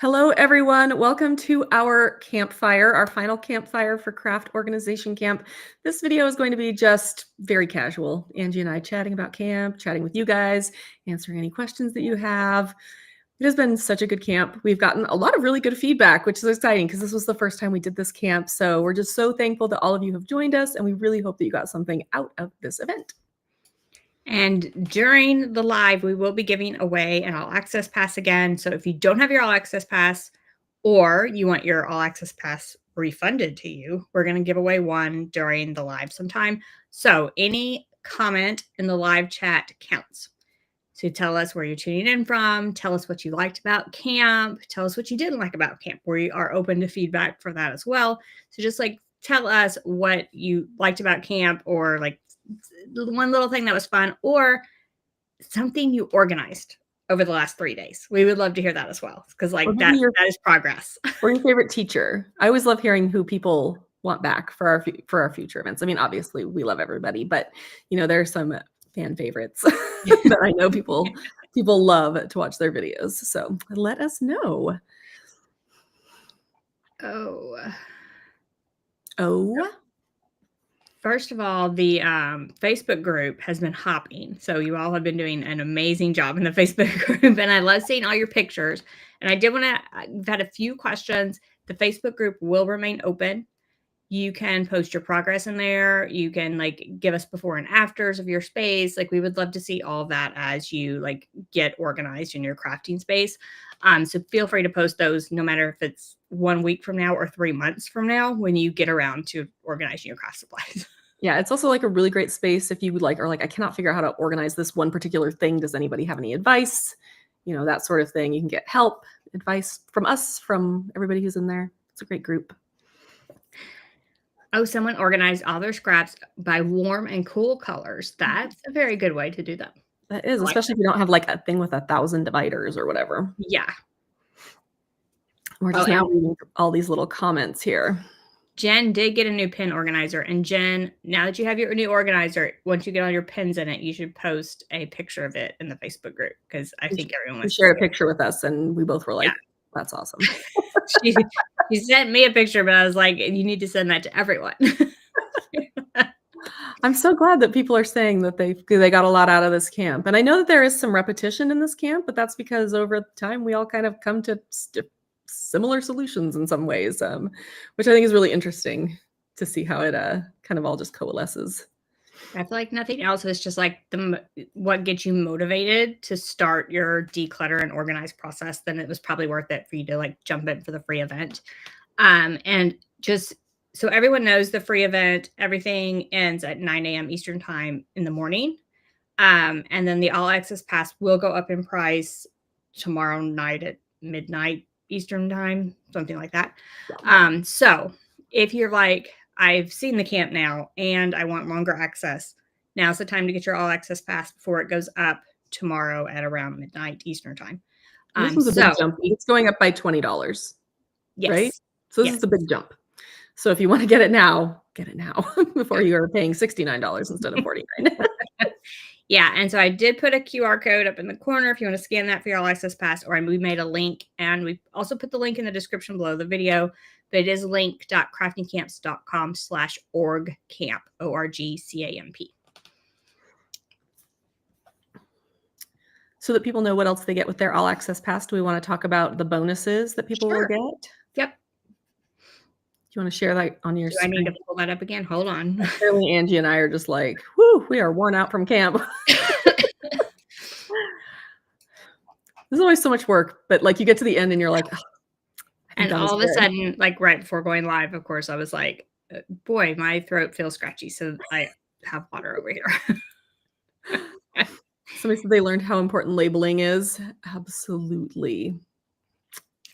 Hello, everyone. Welcome to our campfire, our final campfire for Craft Organization Camp. This video is going to be just very casual. Angie and I chatting about camp, chatting with you guys, answering any questions that you have. It has been such a good camp. We've gotten a lot of really good feedback, which is exciting because this was the first time we did this camp. So we're just so thankful that all of you have joined us, and we really hope that you got something out of this event. And during the live, we will be giving away an all access pass again. So if you don't have your all access pass or you want your all access pass refunded to you, we're going to give away one during the live sometime. So any comment in the live chat counts. So tell us where you're tuning in from, tell us what you liked about camp, tell us what you didn't like about camp. We are open to feedback for that as well. So just like tell us what you liked about camp, or like one little thing that was fun, or something you organized over the last 3 days. We would love to hear that as well, because like that is progress. Or your favorite teacher. I always love hearing who people want back for our future events. I mean, obviously we love everybody, but there are some fan favorites that I know people love to watch their videos. So let us know. First of all, the Facebook group has been hopping. So you all have been doing an amazing job in the Facebook group, and I love seeing all your pictures. And I did want to, I've had a few questions. The Facebook group will remain open. You can post your progress in there. You can like give us before and afters of your space. Like we would love to see all of that as you like get organized in your crafting space. So feel free to post those no matter if it's 1 week from now or 3 months from now when you get around to organizing your craft supplies. Yeah, it's also like a really great space if you would like, or like, I cannot figure out how to organize this one particular thing. Does anybody have any advice? That sort of thing. You can get help, advice from us, from everybody who's in there. It's a great group. Oh, someone organized all their scraps by warm and cool colors. That's a very good way to do that. That is, especially if you don't have like a thing with 1,000 dividers or whatever. Yeah. We're just now reading all these little comments here. Jen did get a new pin organizer. And Jen, now that you have your new organizer, once you get all your pins in it, you should post a picture of it in the Facebook group, because I think everyone wants to share a picture with us. And we both were like, that's awesome. She sent me a picture, but I was like, you need to send that to everyone. I'm so glad that people are saying that they got a lot out of this camp. And I know that there is some repetition in this camp, but that's because over time we all kind of come to similar solutions in some ways, which I think is really interesting to see how it kind of all just coalesces. I feel like nothing else is just like what gets you motivated to start your declutter and organize process, then it was probably worth it for you to like jump in for the free event. And just so everyone knows, the free event, everything ends at 9 a.m. Eastern time in the morning. And then the all access pass will go up in price tomorrow night at midnight Eastern time, something like that. So if you're like, I've seen the camp now and I want longer access, now's the time to get your all access pass before it goes up tomorrow at around midnight Eastern time. This was a big jump. It's going up by $20. Yes. Right? So this is a big jump. So if you want to get it now before you are paying $69 instead of $49. Yeah, and so I did put a QR code up in the corner if you want to scan that for your all access pass, or we made a link, and we also put the link in the description below the video, but it is link.craftingcamps.com/orgcamp, ORGCAMP. So that people know what else they get with their all access pass, do we want to talk about the bonuses that people will get? Yep. Do you want to share that on your screen? I need to pull that up again? Hold on. Apparently Angie and I are just like, whoo, we are worn out from camp. There's always so much work, but like you get to the end and you're like, oh, and all of a sudden, like right before going live, of course, I was like, boy, my throat feels scratchy. So I have water over here. Somebody said they learned how important labeling is. Absolutely.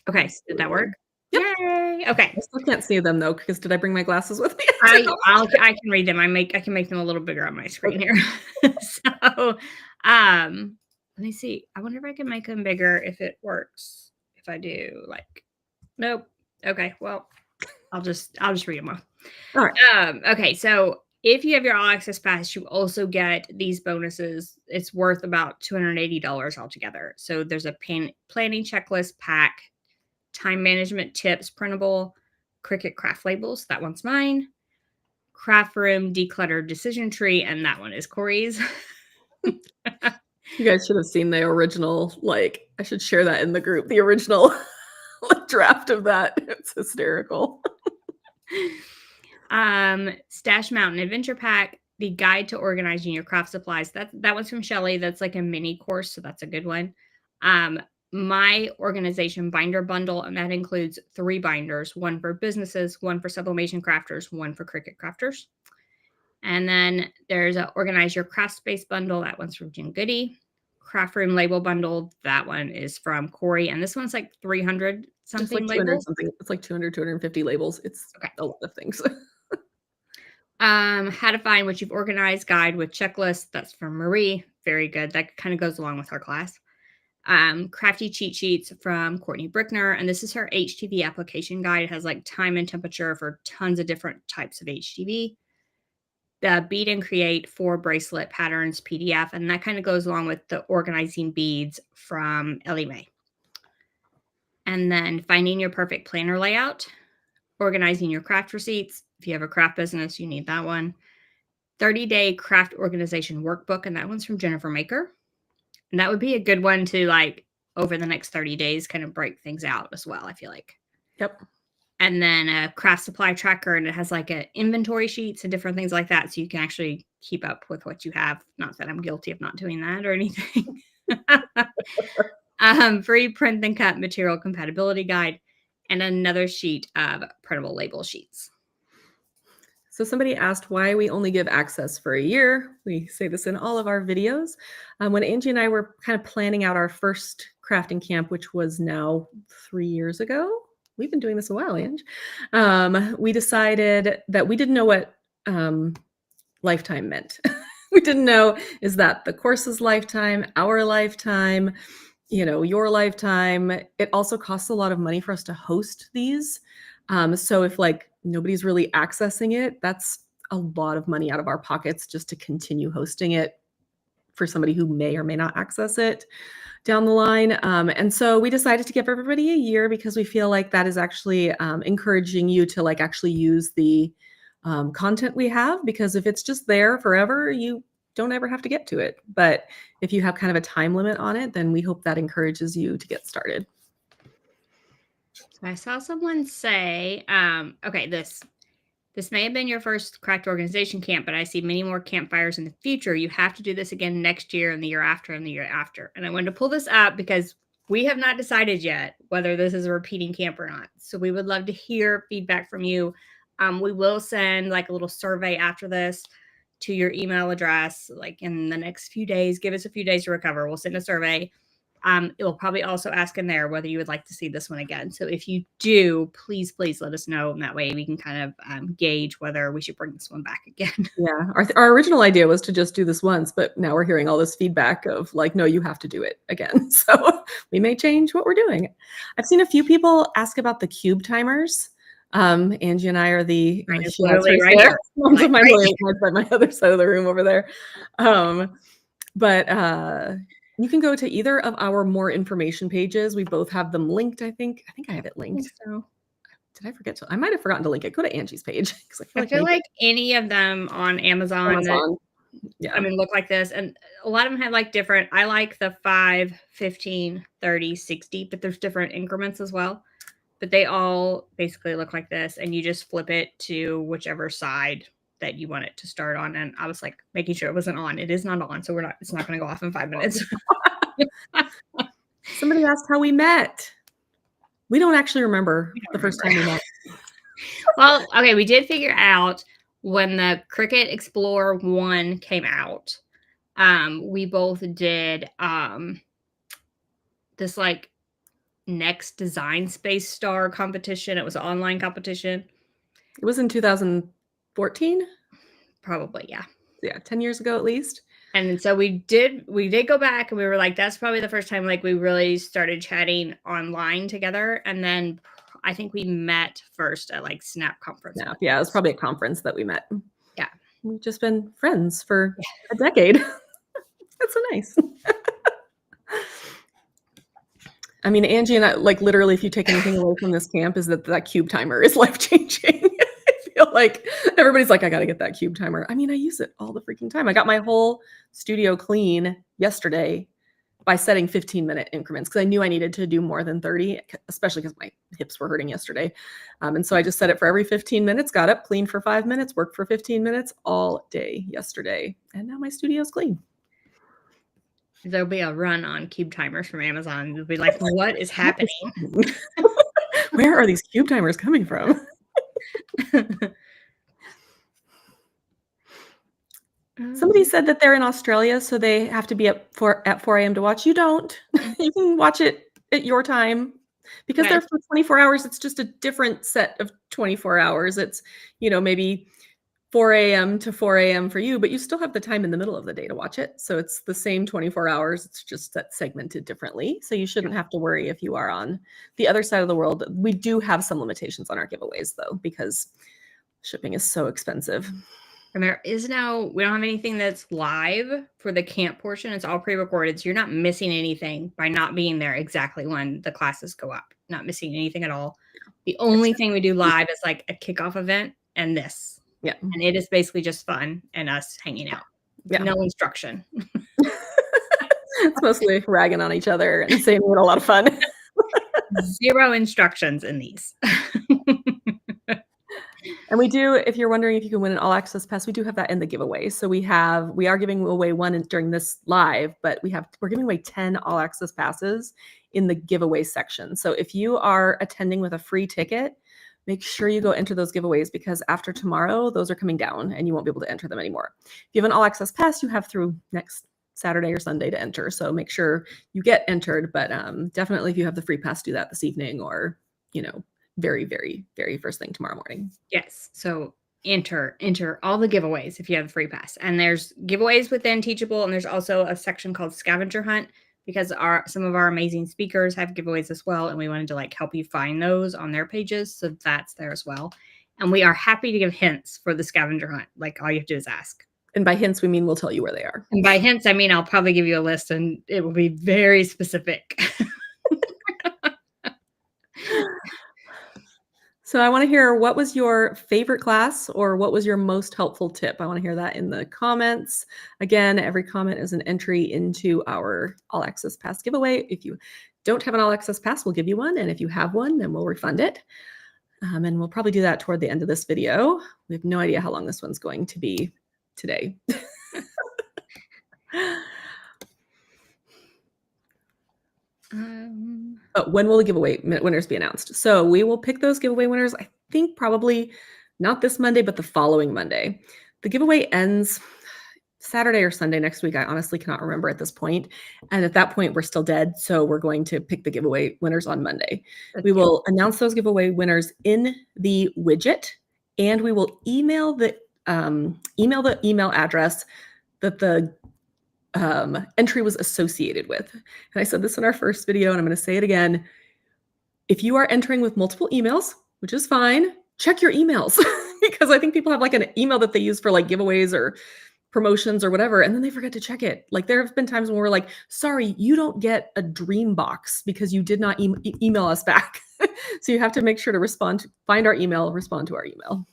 Okay. Did that work? Yep. Yay. Okay. I still can't see them though, because did I bring my glasses with me? I can read them. I can make them a little bigger on my screen here. So let me see. I wonder if I can make them bigger if it works. If I do, like, nope. Okay, well, I'll just read them off. All right. Okay, so if you have your all access pass, you also get these bonuses. It's worth about $280 altogether. So there's a planning checklist pack, time management tips printable, Cricut craft labels. That one's mine. Craft room decluttered decision tree, and that one is Corey's. You guys should have seen the original, like, I should share that in the group, the original like, draft of that. It's hysterical. Stash Mountain Adventure Pack, the guide to organizing your craft supplies. That one's from Shelly. That's like a mini course, so that's a good one. My organization binder bundle, and that includes 3 binders, one for businesses, one for sublimation crafters, one for Cricut crafters. And then there's a organize your craft space bundle. That one's from Jen Goody. Craft room label bundle. That one is from Corey. And this one's like 300 something Just like 200 labels. something. It's like 200, 250 labels. It's Okay. a lot of things. How to find what you've organized guide with checklist. That's from Marie. Very good. That kind of goes along with our class. Crafty cheat sheets from Courtney Brickner. And this is her HTV application guide. It has like time and temperature for tons of different types of HTV. The Bead and Create 4 bracelet patterns PDF. And that kind of goes along with the organizing beads from Ellie Mae. And then finding your perfect planner layout, organizing your craft receipts. If you have a craft business, you need that one. 30-day craft organization workbook. And that one's from Jennifer Maker. And that would be a good one to, like, over the next 30 days, kind of break things out as well, I feel like. Yep. And then a craft supply tracker, and it has like a inventory sheets and different things like that. So you can actually keep up with what you have. Not that I'm guilty of not doing that or anything. Free print and cut material compatibility guide, and another sheet of printable label sheets. So somebody asked why we only give access for a year. We say this in all of our videos. When Angie and I were kind of planning out our first crafting camp, which was now 3 years ago. We've been doing this a while, Ange. We decided that we didn't know what lifetime meant. We didn't know, is that the course's lifetime, our lifetime, your lifetime? It also costs a lot of money for us to host these. So if like nobody's really accessing it, that's a lot of money out of our pockets just to continue hosting it for somebody who may or may not access it down the line. And so we decided to give everybody a year because we feel like that is actually encouraging you to like actually use the content we have, because if it's just there forever, you don't ever have to get to it. But if you have kind of a time limit on it, then we hope that encourages you to get started. I saw someone say, okay, this may have been your first craft organization camp, but I see many more campfires in the future. You have to do this again next year and the year after and the year after. And I wanted to pull this up because we have not decided yet whether this is a repeating camp or not. So we would love to hear feedback from you. We will send like a little survey after this to your email address, like in the next few days. Give us a few days to recover. We'll send a survey. It will probably also ask in there whether you would like to see this one again. So if you do, please let us know. And that way we can kind of gauge whether we should bring this one back again. Yeah. Our original idea was to just do this once, but now we're hearing all this feedback of like, no, you have to do it again. So we may change what we're doing. I've seen a few people ask about the cube timers. Angie and I are the right there. One's on my other side of the room over there. But you can go to either of our more information pages. We both have them linked, I think. I have it linked. So. Did I forget to? I might have forgotten to link it. Go to Angie's page. I feel like any of them on Amazon that, yeah, I mean, look like this. And a lot of them have like different, I like the 5, 15, 30, 60, but there's different increments as well. But they all basically look like this. And you just flip it to whichever side that you want it to start on. And I was like making sure it wasn't on. It is not on. So it's not going to go off in 5 minutes. Somebody asked how we met. We don't actually remember the first time we met. Well, okay. We did figure out when the Cricut Explorer 1 came out, we both did this like next design space star competition. It was an online competition. It was in 2014. Probably, yeah. Yeah, 10 years ago at least. And so we did go back and we were like, that's probably the first time like we really started chatting online together. And then I think we met first at like Snap conference. Yeah, it was probably a conference that we met. Yeah. We've just been friends for a decade. That's so nice. I mean, Angie and I, like, literally, if you take anything away from this camp, is that cube timer is life-changing. I feel like everybody's like, "I gotta get that cube timer." I mean, I use it all the freaking time. I got my whole studio clean yesterday by setting 15-minute increments because I knew I needed to do more than 30, especially because my hips were hurting yesterday. And so I just set it for every 15 minutes, got up, cleaned for 5 minutes, worked for 15 minutes all day yesterday. And now my studio's clean. There'll be a run on cube timers from Amazon. You'll be like, what is happening? Where are these cube timers coming from? Somebody said that they're in Australia, so they have to be up at 4 a.m. to watch. You don't. You can watch it at your time. Because Yeah. they're for 24 hours, it's just a different set of 24 hours. It's, maybe 4 a.m. to 4 a.m. for you, but you still have the time in the middle of the day to watch it. So it's the same 24 hours. It's just that segmented differently. So you shouldn't have to worry if you are on the other side of the world. We do have some limitations on our giveaways, though, because shipping is so expensive. And we don't have anything that's live for the camp portion. It's all pre-recorded. So you're not missing anything by not being there exactly when the classes go up. Not missing anything at all. The only thing we do live is like a kickoff event and this. Yeah. And it is basically just fun and us hanging out. Yeah. No instruction. It's mostly ragging on each other and saying we had a lot of fun. 0 instructions in these. And we do, if you're wondering if you can win an all access pass, we do have that in the giveaway. So we are giving away one during this live, but we're giving away 10 all access passes in the giveaway section. So if you are attending with a free ticket, make sure you go enter those giveaways because after tomorrow, those are coming down and you won't be able to enter them anymore. If you have an all access pass, you have through next Saturday or Sunday to enter. So make sure you get entered, but definitely if you have the free pass, do that this evening or, very, very, very first thing tomorrow morning. Yes. So enter all the giveaways if you have the free pass. And there's giveaways within Teachable. And there's also a section called Scavenger Hunt because some of our amazing speakers have giveaways as well. And we wanted to help you find those on their pages. So that's there as well. And we are happy to give hints for the Scavenger Hunt. All you have to do is ask. And by hints, we mean we'll tell you where they are. And by hints, I mean I'll probably give you a list and it will be very specific. So I want to hear, what was your favorite class or what was your most helpful tip? I want to hear that in the comments. Again, every comment is an entry into our All Access Pass giveaway. If you don't have an All Access Pass, we'll give you one. And if you have one, then we'll refund it. And we'll probably do that toward the end of this video. We have no idea how long this one's going to be today. But when will the giveaway winners be announced? So we will pick those giveaway winners, I think probably not this Monday, but the following Monday. The giveaway ends Saturday or Sunday next week. I honestly cannot remember at this point. And at that point, we're still dead. So we're going to pick the giveaway winners on Monday. We will announce those giveaway winners in the widget, and we will email the email address that the entry was associated with. And I said this in our first video, and I'm going to say it again. If you are entering with multiple emails, which is fine, check your emails because I think people have an email that they use for giveaways or promotions or whatever, and then they forget to check it. There have been times when we're like, sorry, you don't get a dream box because you did not email us back. So you have to make sure to find our email, respond to our email.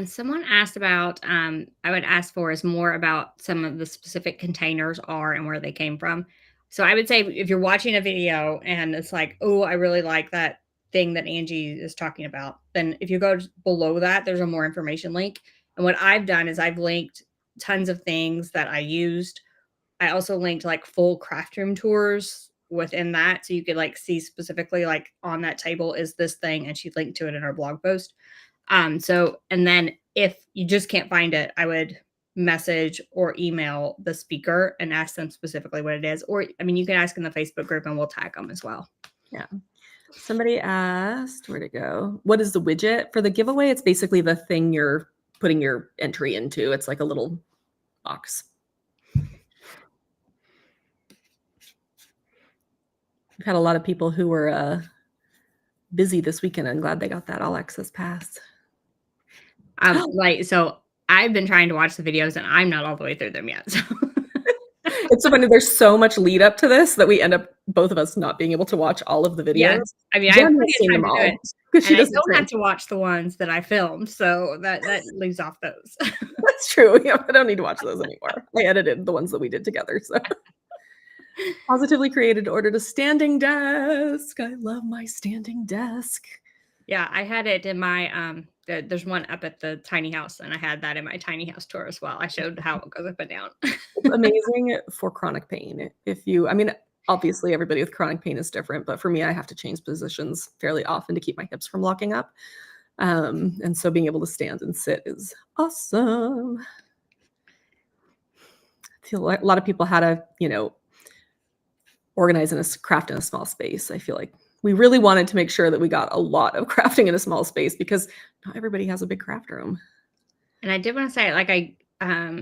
Someone asked about, I would ask for is more about some of the specific containers are and where they came from. So I would say if you're watching a video and it's oh, I really like that thing that Angie is talking about, then if you go below that, there's a more information link. And what I've done is I've linked tons of things that I used. I also linked full craft room tours within that. So you could see specifically on that table is this thing, and she linked to it in her blog post. And then if you just can't find it, I would message or email the speaker and ask them specifically what it is. Or, you can ask in the Facebook group and we'll tag them as well. Yeah. Somebody asked, where'd it go? What is the widget for the giveaway? It's basically the thing you're putting your entry into. It's like a little box. We've had a lot of people who were busy this weekend. I'm glad they got that all access pass. So I've been trying to watch the videos and I'm not all the way through them yet. So. It's so funny. There's so much lead up to this that we end up both of us not being able to watch all of the Yeah. videos. I mean, I have Jen plenty has of seen time them to do it, all because she and I doesn't don't have drink. to watch the ones that I filmed, so that leaves off those. That's true. Yeah, I don't need to watch those anymore. I edited the ones that we did together. So positively created ordered a standing desk. I love my standing desk. Yeah, I had it in my there's one up at the tiny house, and I had that in my tiny house tour as well. I showed how it goes up and down. It's amazing for chronic pain. If you, I mean, obviously everybody with chronic pain is different, but for me, I have to change positions fairly often to keep my hips from locking up. And so being able to stand and sit is awesome. I feel like a lot of people had to, organize in a craft in a small space. I feel like we really wanted to make sure that we got a lot of crafting in a small space because not everybody has a big craft room. And I did want to say, like, I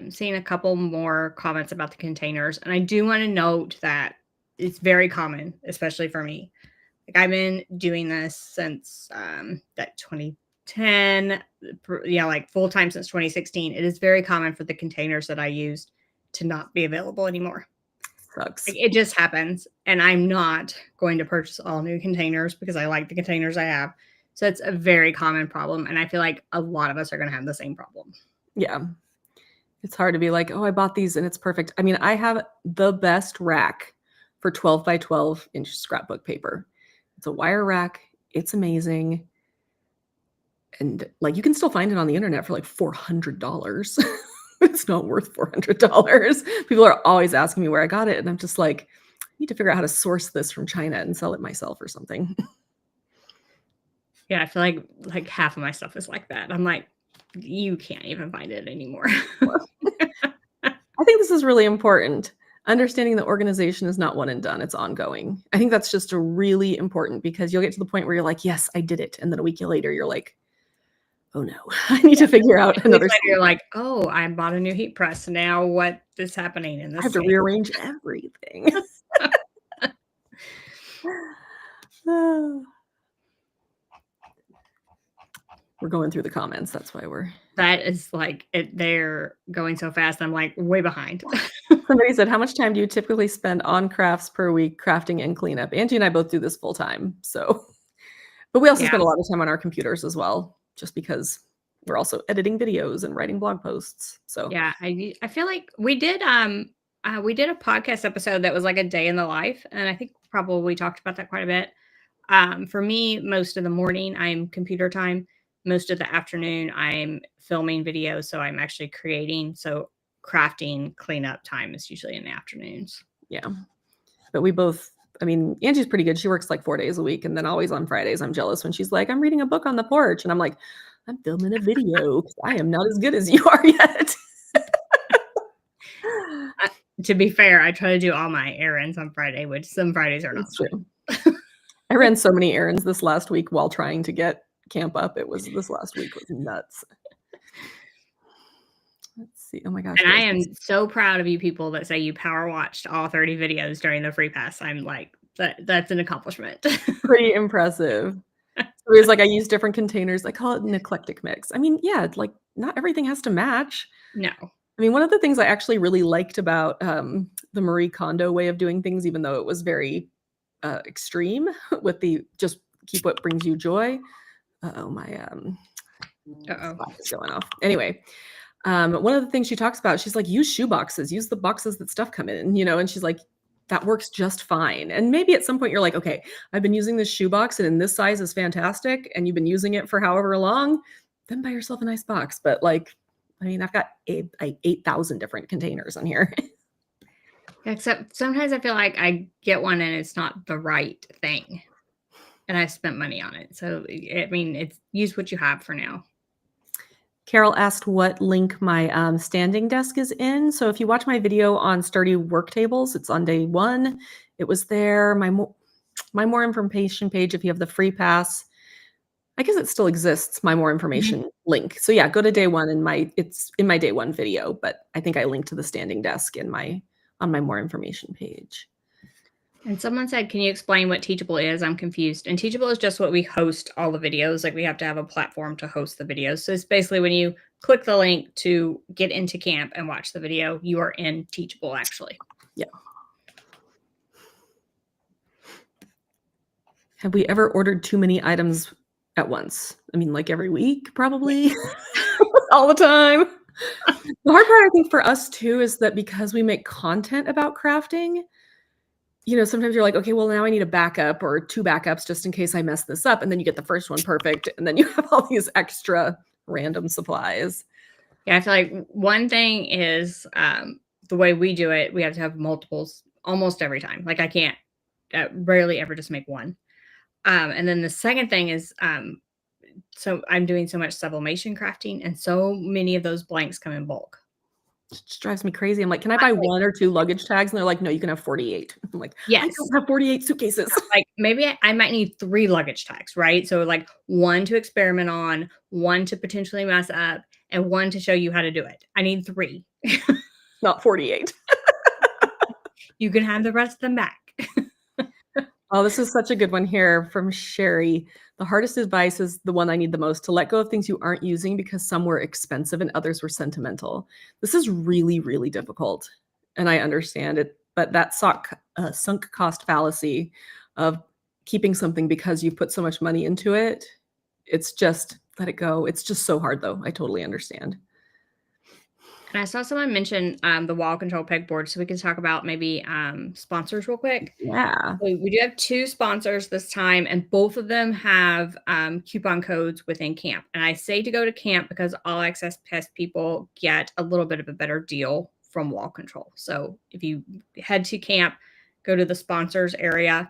seen a couple more comments about the containers, and I do want to note that it's very common, especially for me. Like, I've been doing this since that 2010, yeah, like full time since 2016. It is very common for the containers that I used to not be available anymore. Sucks. Like, it just happens, and I'm not going to purchase all new containers because I like the containers I have. So it's a very common problem, and I feel like a lot of us are going to have the same problem. Yeah. It's hard to be like, oh, I bought these and it's perfect. I mean, I have the best rack for 12 by 12 inch scrapbook paper. It's a wire rack. It's amazing. And like, you can still find it on the internet for like $400. It's not worth $400. People are always asking me where I got it. And I'm just like, I need to figure out how to source this from China and sell it myself or something. Yeah, I feel like half of my stuff is like that. I'm like, you can't even find it anymore. I think this is really important. Understanding that organization is not one and done. It's ongoing. I think that's just a really important because you'll get to the point where you're like, yes, I did it. And then a week later, you're like, oh no, I need to figure out another. You're like, oh, I bought a new heat press. Now what is happening in this? I have to rearrange everything. We're going through the comments. That's why that is like they're going so fast. I'm like way behind. Somebody said, how much time do you typically spend on crafts per week, crafting and cleanup? Angie and I both do this full time. So, but we also spend a lot of time on our computers as well, just because we're also editing videos and writing blog posts. So yeah, I feel like we did a podcast episode that was like a day in the life. And I think probably talked about that quite a bit. For me, most of the morning I'm computer time. Most of the afternoon I'm filming videos. So I'm actually creating. So crafting cleanup time is usually in the afternoons. Yeah. But we both, I mean, Angie's pretty good. She works like 4 days a week. And then always on Fridays, I'm jealous when she's like, I'm reading a book on the porch. And I'm like, I'm filming a video because I am not as good as you are yet. To be fair, I try to do all my errands on Friday, which some Fridays are not true. I ran so many errands this last week while trying to get camp up. This last week was nuts. Let's see. Oh my gosh. And I am so proud of you people that say you power watched all 30 videos during the free pass. I'm like, that's an accomplishment. Pretty impressive. So it was like, I use different containers. I call it an eclectic mix. I mean, yeah, like not everything has to match. No. I mean, one of the things I actually really liked about the Marie Kondo way of doing things, even though it was very extreme with the just keep what brings you joy. My is going off. Anyway, one of the things she talks about, she's like, use shoe boxes, use the boxes that stuff come in, and she's like, that works just fine. And maybe at some point you're like, okay, I've been using this shoe box and in this size is fantastic. And you've been using it for however long, then buy yourself a nice box. But like, I mean, I've got 8,000 different containers on here. Except sometimes I feel like I get one and it's not the right thing. And I spent money on it. So, I mean, it's use what you have for now. Carol asked what link my standing desk is in. So if you watch my video on sturdy work tables, it's on day 1. It was there. My more information page, if you have the free pass, I guess it still exists, my more information link. So yeah, go to day 1 and it's in my day 1 video, but I think I linked to the standing desk on my more information page. And someone said, can you explain what Teachable is? I'm confused. And Teachable is just what we host all the videos. Like we have to have a platform to host the videos. So it's basically when you click the link to get into camp and watch the video, you are in Teachable actually. Yeah. Have we ever ordered too many items at once? I mean, like every week, probably all the time. The hard part, I think, for us too, is that because we make content about crafting, sometimes you're like, okay, well, now I need a backup or 2 backups just in case I mess this up. And then you get the first one perfect. And then you have all these extra random supplies. Yeah, I feel like one thing is the way we do it, we have to have multiples almost every time. Like I can't rarely ever just make one. And then the second thing is so I'm doing so much sublimation crafting, and so many of those blanks come in bulk. It just drives me crazy. I'm like, can I buy 1 or 2 luggage tags? And they're like, no, you can have 48. I'm like, I Yes. don't have 48 suitcases. Like maybe I might need 3 luggage tags, right? So like 1 to experiment on, 1 to potentially mess up, and 1 to show you how to do it. I need 3. Not 48. You can have the rest of them back. Oh, this is such a good one here from Sherry. The hardest advice is the one I need the most: to let go of things you aren't using because some were expensive and others were sentimental. This is really, really difficult. And I understand it, but that sunk cost fallacy of keeping something because you put so much money into it, it's just let it go. It's just so hard though. I totally understand. And I saw someone mention the wall control pegboard, so we can talk about maybe sponsors real quick. Yeah. So we do have 2 sponsors this time, and both of them have coupon codes within camp. And I say to go to camp because all access pass people get a little bit of a better deal from wall control. So if you head to camp, go to the sponsors area,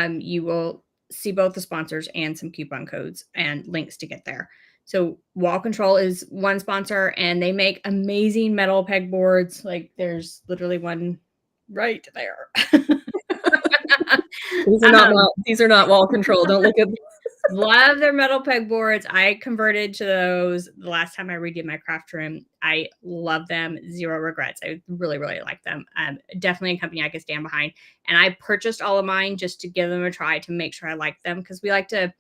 you will see both the sponsors and some coupon codes and links to get there. So wall control is one sponsor, and they make amazing metal pegboards. Like there's literally one right there. These are not wall control. Don't look at Love their metal pegboards. I converted to those the last time I redid my craft room. I love them. Zero regrets. I really, really like them. Definitely a company I could stand behind. And I purchased all of mine just to give them a try to make sure I like them, because we like to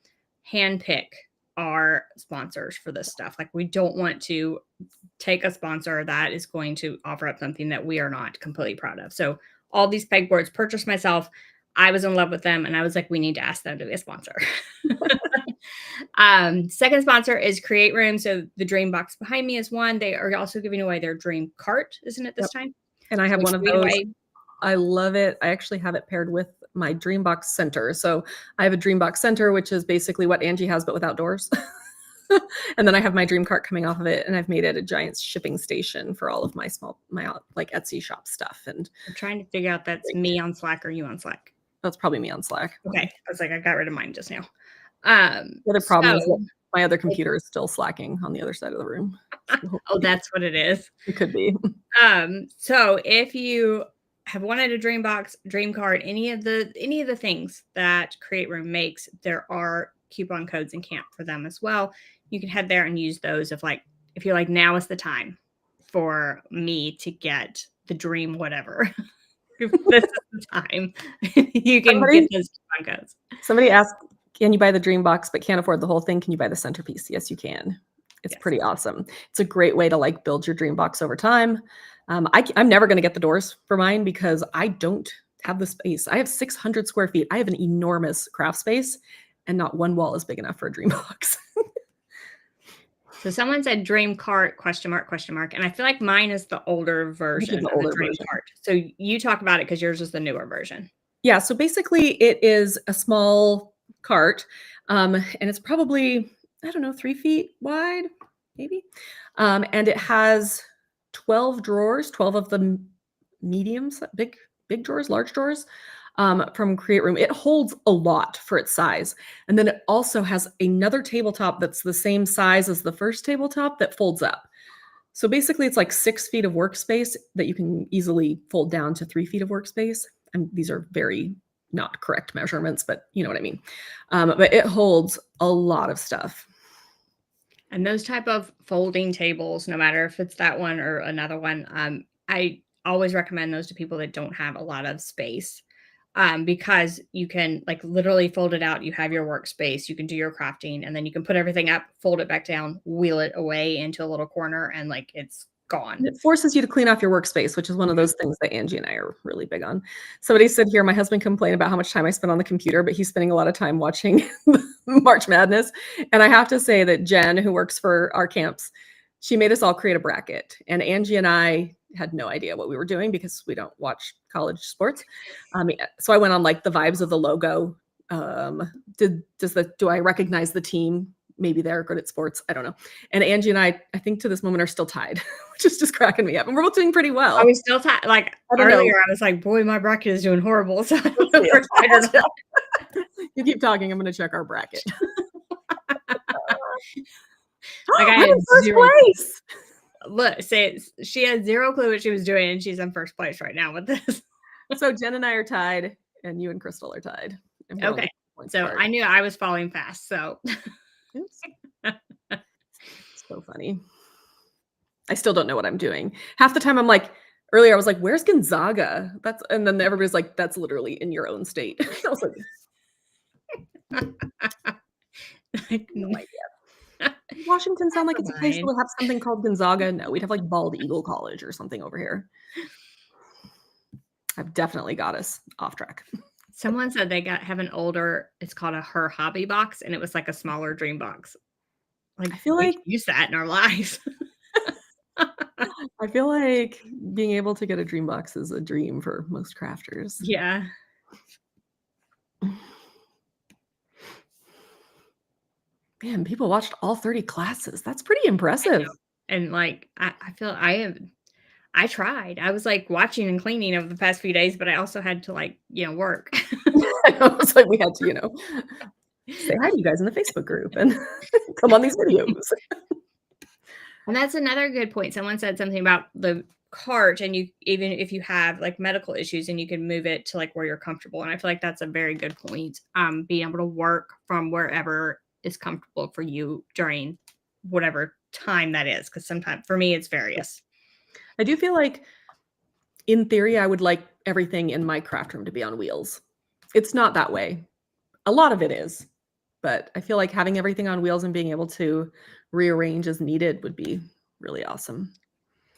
handpick our sponsors for this stuff. Like we don't want to take a sponsor that is going to offer up something that we are not completely proud of. So all these pegboards purchased myself. I was in love with them, and I was like, we need to ask them to be a sponsor. Second sponsor is Create Room. So the Dream Box behind me is one. They are also giving away their Dream Cart, isn't it this time? And I have So one of those. I love it. I actually have it paired with my Dreambox Center. So I have a Dreambox Center, which is basically what Angie has, but without doors. And then I have my Dream Cart coming off of it, and I've made it a giant shipping station for all of my like Etsy shop stuff. And I'm trying to figure out that's me on Slack or you on Slack. That's probably me on Slack. Okay. I was like, I got rid of mine just now. The other problem is that my other computer is still slacking on the other side of the room. Oh, that's what it is. It could be. So if you have wanted a Dream Box, Dream Card, any of the things that Create Room makes, there are coupon codes in camp for them as well. You can head there and use those if you're like, now is the time for me to get the dream whatever. If this is the time. You can get those coupon codes. Somebody asked, can you buy the Dream Box but can't afford the whole thing? Can you buy the centerpiece? Yes, you can. It's pretty awesome. It's a great way to like build your dream box over time. I'm never going to get the doors for mine because I don't have the space. I have 600 square feet. I have an enormous craft space, and not one wall is big enough for a dream box. So someone said Dream Cart, question mark, question mark. And I feel like mine is the older version of the Dream Cart. So you talk about it because yours is the newer version. Yeah. So basically it is a small cart. And it's probably, I don't know, 3 feet wide, maybe. And it has 12 drawers, 12 of them mediums, big drawers, large drawers. From Create Room. It holds a lot for its size. And then it also has another tabletop that's the same size as the first tabletop that folds up. So basically it's like 6 feet of workspace that you can easily fold down to 3 feet of workspace. And these are very not correct measurements, but you know what I mean. But it holds a lot of stuff. And those type of folding tables, no matter if it's that one or another one, I always recommend those to people that don't have a lot of space. Because you can like literally fold it out. You have your workspace, you can do your crafting, and then you can put everything up, fold it back down, wheel it away into a little corner, and like it's gone. It forces you to clean off your workspace, which is one of those things that Angie and I are really big on. Somebody said here, my husband complained about how much time I spend on the computer, but he's spending a lot of time watching March Madness. And I have to say that Jen, who works for our camps, she made us all create a bracket. And Angie and I had no idea what we were doing because we don't watch college sports. So I went on like the vibes of the logo. Do I recognize the team? Maybe they're good at sports. I don't know. And Angie and I think to this moment are still tied, which is just cracking me up. And we're both doing pretty well. Are we still tied? Like earlier, I was like, boy, my bracket is doing horrible. So I don't know if we're tied or not. You keep talking. I'm going to check our bracket. Like I had first place. Look, she had zero clue what she was doing, and she's in first place right now with this. So Jen and I are tied, and you and Crystal are tied. Okay. So I knew I was falling fast. So so funny. I still don't know what I'm doing. Half the time I'm like, earlier I was like, where's Gonzaga? And then everybody's like, that's literally in your own state. I was like, no idea. Washington sound like it's a place that would have something called Gonzaga? No, we'd have like Bald Eagle College or something over here. I've definitely got us off track. Someone said they have an older, it's called her hobby box, and it was like a smaller dream box. Like I feel like use that in our lives. I feel like being able to get a dream box is a dream for most crafters. Yeah. Man, people watched all 30 classes. That's pretty impressive. And like, I feel I tried. I was like watching and cleaning over the past few days, but I also had to like, work. It's like we had to, say hi to you guys in the Facebook group and come on these videos. And that's another good point. Someone said something about the cart, and even if you have like medical issues, and you can move it to like where you're comfortable. And I feel like that's a very good point. Being able to work from wherever is comfortable for you during whatever time that is. Because sometimes for me, it's various. I do feel like in theory, I would like everything in my craft room to be on wheels. It's not that way. A lot of it is, but I feel like having everything on wheels and being able to rearrange as needed would be really awesome.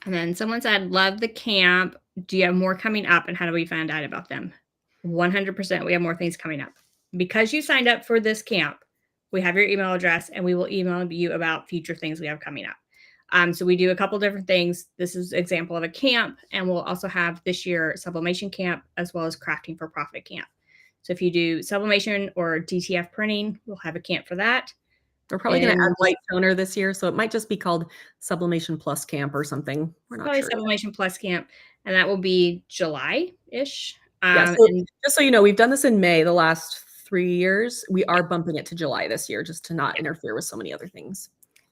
And then someone said, love the camp. Do you have more coming up, and how do we find out about them? 100%. We have more things coming up. Because you signed up for this camp, we have your email address, and we will email you about future things we have coming up. So we do a couple different things. This is an example of a camp, and we'll also have this year sublimation camp as well as crafting for profit camp. So if you do sublimation or DTF printing, we'll have a camp for that. We're probably going to add light toner this year, so it might just be called Sublimation Plus Camp or something. We're not probably sure. Sublimation Plus Camp, and that will be July-ish. Yeah, so just so you know, we've done this in May the last 3 years. We are bumping it to July this year just to not interfere with so many other things.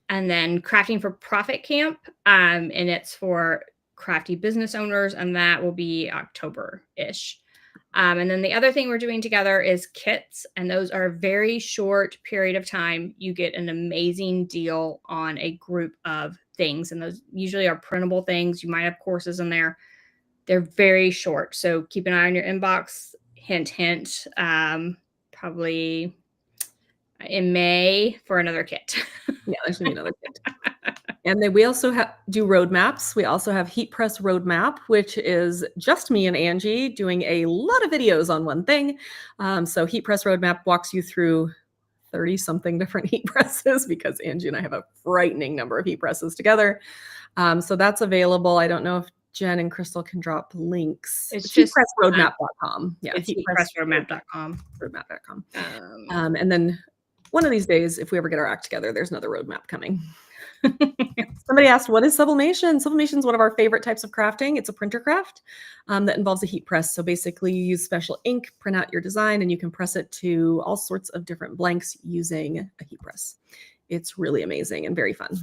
And then Crafting for Profit Camp, and it's for crafty business owners, and that will be October-ish. And then the other thing we're doing together is kits, and those are a very short period of time. You get an amazing deal on a group of things, and those usually are printable things. You might have courses in there. They're very short, so keep an eye on your inbox. Hint, hint. Probably in May for another kit. Yeah, there's gonna be another kit. And then we also do roadmaps. We also have Heat Press Roadmap, which is just me and Angie doing a lot of videos on one thing. So Heat Press Roadmap walks you through 30-something different heat presses because Angie and I have a frightening number of heat presses together. So that's available. I don't know if Jen and Crystal can drop links. It's just heatpressroadmap.com. Yeah, it's heatpressroadmap.com. Roadmap.com. And then one of these days, if we ever get our act together, there's another roadmap coming. Somebody asked, what is sublimation? Sublimation is one of our favorite types of crafting. It's a printer craft that involves a heat press. So basically you use special ink, print out your design, and you can press it to all sorts of different blanks using a heat press. It's really amazing and very fun.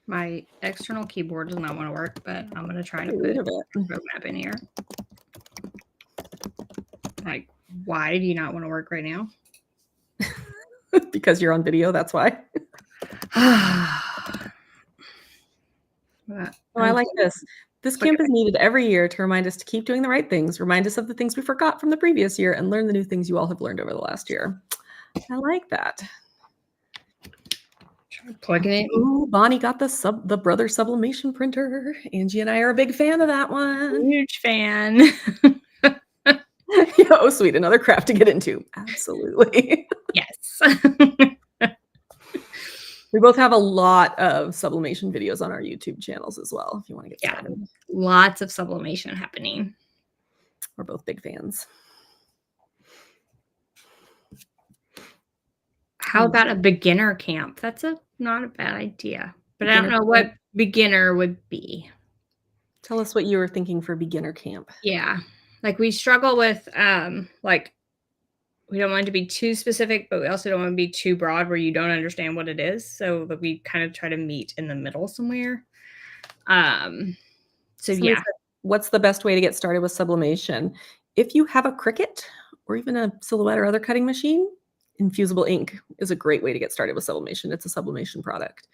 My external keyboard does not want to work, but I'm going to try to put roadmap in here. Like, why do you not want to work right now? Because you're on video, that's why. I like this. This camp is needed every year to remind us to keep doing the right things, remind us of the things we forgot from the previous year, and learn the new things you all have learned over the last year. I like that. Plugging it. Ooh, Bonnie got the brother sublimation printer. Angie and I are a big fan of that one. Huge fan. Yeah, oh, sweet. Another craft to get into. Absolutely. Yes. We both have a lot of sublimation videos on our YouTube channels as well, if you want to get started. Lots of sublimation happening. We're both big fans. How about a beginner camp? That's not a bad idea, but I don't know what beginner would be. Tell us what you were thinking for beginner camp. Yeah. Like we struggle with, like we don't want it to be too specific, but we also don't want to be too broad where you don't understand what it is. So that we kind of try to meet in the middle somewhere. So Somebody said, what's the best way to get started with sublimation? If you have a Cricut or even a Silhouette or other cutting machine, infusible ink is a great way to get started with sublimation. It's a sublimation product.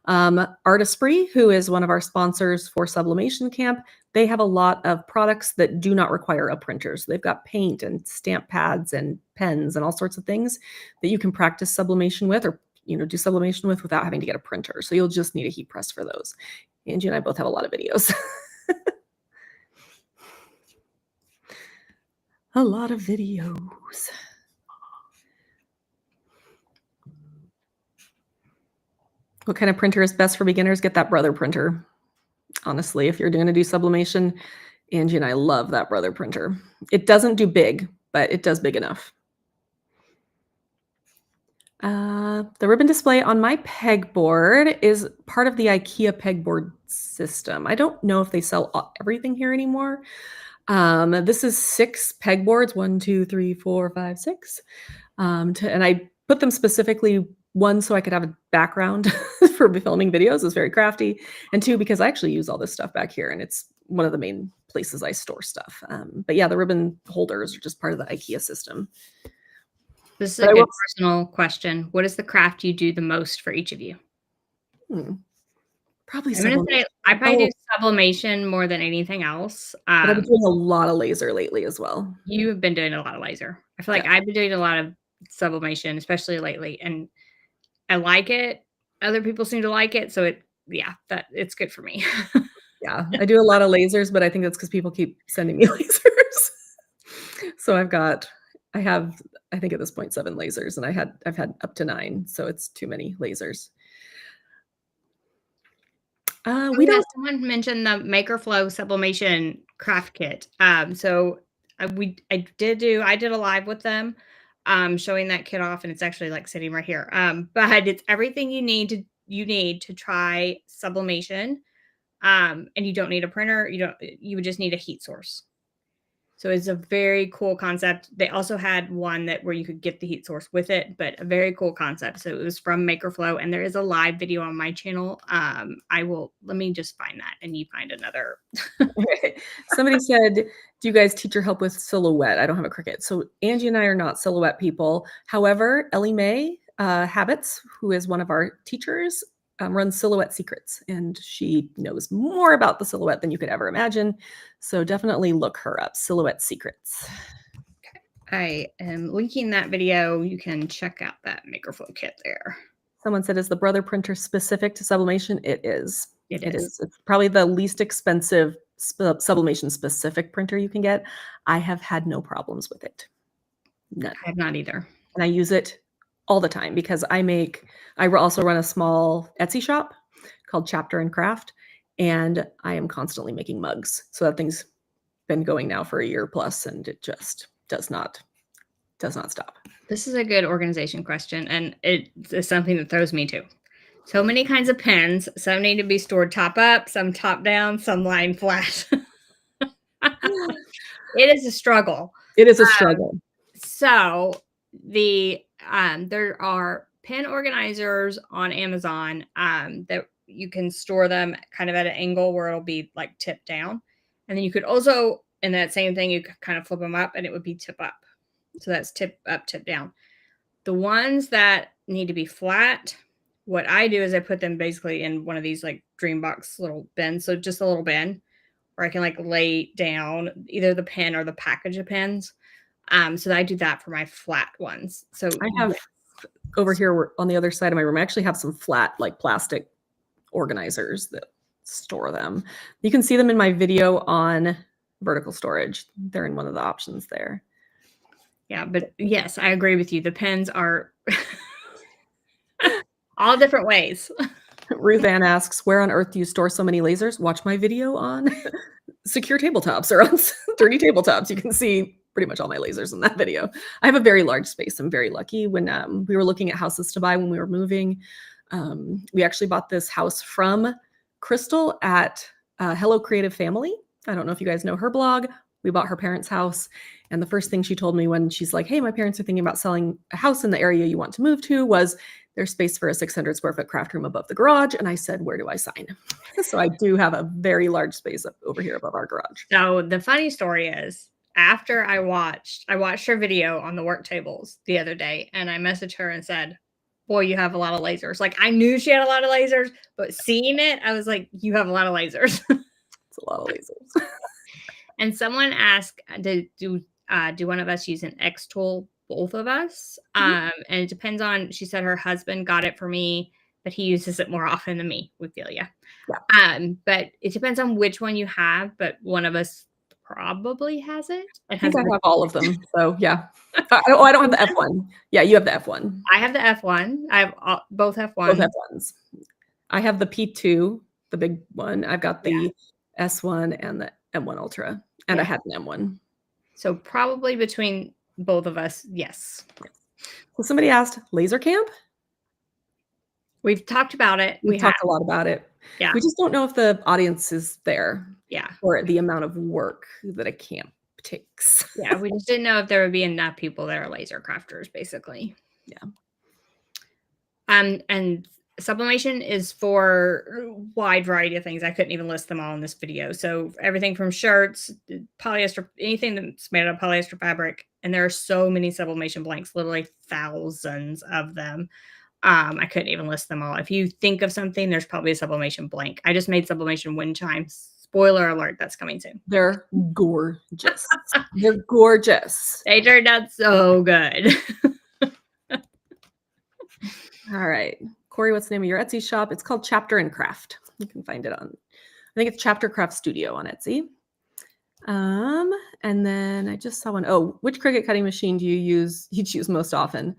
Artistry, who is one of our sponsors for Sublimation Camp, they have a lot of products that do not require a printer. So they've got paint and stamp pads and pens and all sorts of things that you can practice sublimation with, or do sublimation with without having to get a printer. So you'll just need a heat press for those. Angie and I both have a lot of videos. A lot of videos. What kind of printer is best for beginners? Get that brother printer. Honestly, if you're going to do sublimation, Angie and I love that brother printer. It doesn't do big, but it does big enough. The ribbon display on my pegboard is part of the IKEA pegboard system. I don't know if they sell everything here anymore. This is 6 pegboards, 1, 2, 3, 4, 5, 6. And I put them specifically, 1, so I could have a background for filming videos. It's very crafty. And 2, because I actually use all this stuff back here and it's one of the main places I store stuff. But yeah, the ribbon holders are just part of the IKEA system. This is a good personal question. What is the craft you do the most for each of you? Probably I'm going to say I probably do sublimation more than anything else. But I've been doing a lot of laser lately as well. You have been doing a lot of laser. I feel like I've been doing a lot of sublimation, especially lately. And I like it. Other people seem to like it. So it's good for me. Yeah, I do a lot of lasers, but I think that's because people keep sending me lasers. So I have, I think at this point, 7 lasers, and I've had up to 9, so it's too many lasers. Someone mentioned the MakerFlow sublimation craft kit. So I did a live with them, showing that kit off, and it's actually like sitting right here. But it's everything you need to try sublimation. And you don't need a printer. You would just need a heat source. So it's a very cool concept. They also had one where you could get the heat source with it, but a very cool concept. So it was from MakerFlow, and there is a live video on my channel. Let me just find that, and you find another. Somebody said, do you guys teach or help with Silhouette? I don't have a Cricut. So Angie and I are not Silhouette people. However, Ellie Mae Habits, who is one of our teachers, runs Silhouette Secrets, and she knows more about the Silhouette than you could ever imagine. So definitely look her up, Silhouette Secrets. Okay. I am linking that video. You can check out that MakerFlow kit there. Someone said, is the brother printer specific to sublimation? It is. It is. It's probably the least expensive sublimation specific printer you can get. I have had no problems with it. None. I have not either. And I use it all the time because I also run a small Etsy shop called Chapter and Craft, and I am constantly making mugs. So that thing's been going now for a year plus, and it just does not stop. This is a good organization question, and it is something that throws me too. So many kinds of pens. Some need to be stored top up, some top down, some lying flat. It is a struggle. It is a struggle. So there are pen organizers on Amazon that you can store them kind of at an angle where it'll be like tip down. And then you could also, in that same thing, you could kind of flip them up and it would be tip up. So that's tip up, tip down. The ones that need to be flat, what I do is I put them basically in one of these like Dreambox little bins. So just a little bin where I can like lay down either the pen or the package of pens. So I do that for my flat ones. So I have over here on the other side of my room, I actually have some flat, like plastic organizers that store them. You can see them in my video on vertical storage. They're in one of the options there. Yeah, but yes, I agree with you. The pens are all different ways. Ruth Ann asks, where on earth do you store so many lasers? Watch my video on secure tabletops or on 30 tabletops. You can see pretty much all my lasers in that video. I have a very large space. I'm very lucky. When we were looking at houses to buy when we were moving, we actually bought this house from Crystal at Hello Creative Family. I don't know if you guys know her blog. We bought her parents' house. And the first thing she told me when she's like, hey, my parents are thinking about selling a house in the area you want to move to was there's space for a 600 square foot craft room above the garage. And I said, where do I sign? So I do have a very large space up over here above our garage. So the funny story is, after I watched her video on the work tables the other day, and I messaged her and said, boy, you have a lot of lasers. Like, I knew she had a lot of lasers, but seeing it, I was like, you have a lot of lasers. It's a lot of lasers. And someone asked, do one of us use an X tool? Both of us. And it depends on, she said her husband got it for me, but he uses it more often than me. We feel yeah. But it depends on which one you have, but one of us probably has it. I think I have all of them. So yeah. Oh, I don't have the F1. Yeah, you have the F1. I have the F1. I have both F1. Both F1s. I have the P2, the big one. I've got the S1 and the M1 Ultra, and I had an M1. So probably between both of us, yes. So somebody asked, laser camp? We've talked about it. We've talked a lot about it. Yeah. We just don't know if the audience is there. Yeah. Or the amount of work that a camp takes. Yeah, we just didn't know if there would be enough people that are laser crafters, basically. Yeah. And sublimation is for a wide variety of things. I couldn't even list them all in this video. So everything from shirts, polyester, anything that's made out of polyester fabric. And there are so many sublimation blanks, literally thousands of them. I couldn't even list them all. If you think of something, there's probably a sublimation blank. I just made sublimation wind chimes. Spoiler alert, that's coming soon. They're gorgeous. They're gorgeous. They turned out so good. All right. Corey, what's the name of your Etsy shop? It's called Chapter and Craft. You can find it on, I think it's Chapter Craft Studio on Etsy. And then I just saw one. Oh, which Cricut cutting machine do you use? You choose most often?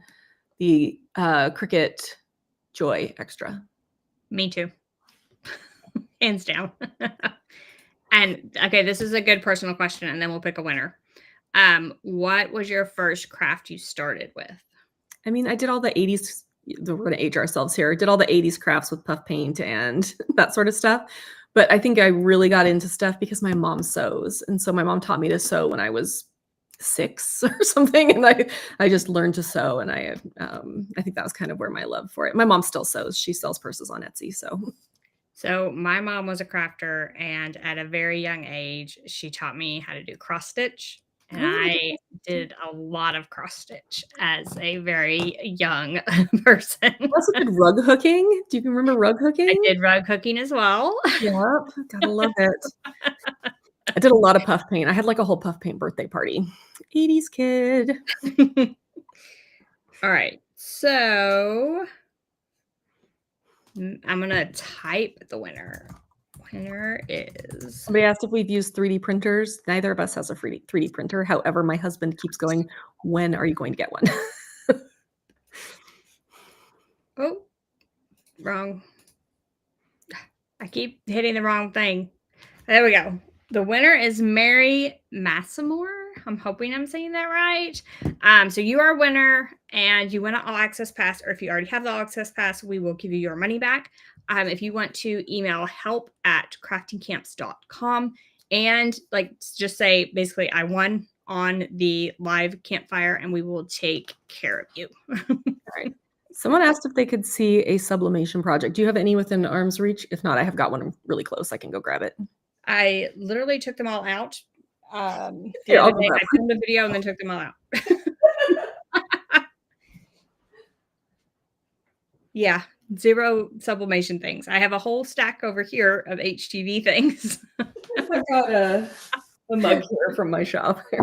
The Cricut Joy Extra. Me too. Hands down. And okay, this is a good personal question, and then we'll pick a winner. What was your first craft you started with? I mean, I did all the 80s. We're going to age ourselves here. I did all the 80s crafts with puff paint and that sort of stuff. But I think I really got into stuff because my mom sews. And so my mom taught me to sew when I was 6 or something. And I just learned to sew. And I think that was kind of where my love for it. My mom still sews. She sells purses on Etsy. So my mom was a crafter, and at a very young age, she taught me how to do cross stitch. And I did a lot of cross stitch as a very young person. You also did rug hooking. Do you remember rug hooking? I did rug hooking as well. Yep. Gotta love it. I did a lot of puff paint. I had like a whole puff paint birthday party. 80s kid. All right. So I'm going to type the winner. Winner is... Somebody asked if we've used 3D printers. Neither of us has a 3D printer. However, my husband keeps going, when are you going to get one? Oh, wrong. I keep hitting the wrong thing. There we go. The winner is Mary Massimore. I'm hoping I'm saying that right. So you are a winner, and you win an all access pass, or if you already have the all access pass, we will give you your money back. If you want to email help@craftingcamps.com and just say basically I won on the live campfire, and we will take care of you. All right. Someone asked if they could see a sublimation project. Do you have any within arm's reach? If not, I have got one really close. I can go grab it. I literally took them all out. The Here, other day, I filmed a video and then took them all out. Yeah, 0 sublimation things. I have a whole stack over here of HTV things. I've got a mug here from my shop. I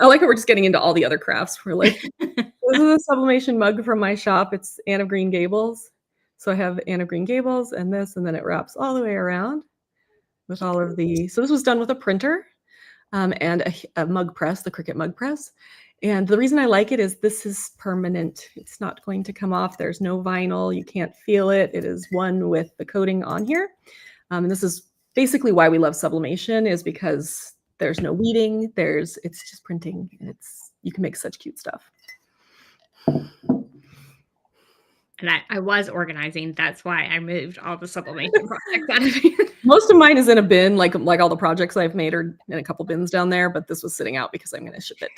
like how we're just getting into all the other crafts. We're like, This is a sublimation mug from my shop. It's Anne of Green Gables. So I have Anne of Green Gables and this, and then it wraps all the way around with all of the, so this was done with a printer and a mug press, the Cricut mug press. And the reason I like it is this is permanent. It's not going to come off. There's no vinyl. You can't feel it. It is one with the coating on here. And this is basically why we love sublimation, is because there's no weeding. It's just printing. And you can make such cute stuff. And I was organizing. That's why I moved all the sublimation projects out of here. Most of mine is in a bin, like all the projects I've made are in a couple bins down there, but this was sitting out because I'm going to ship it.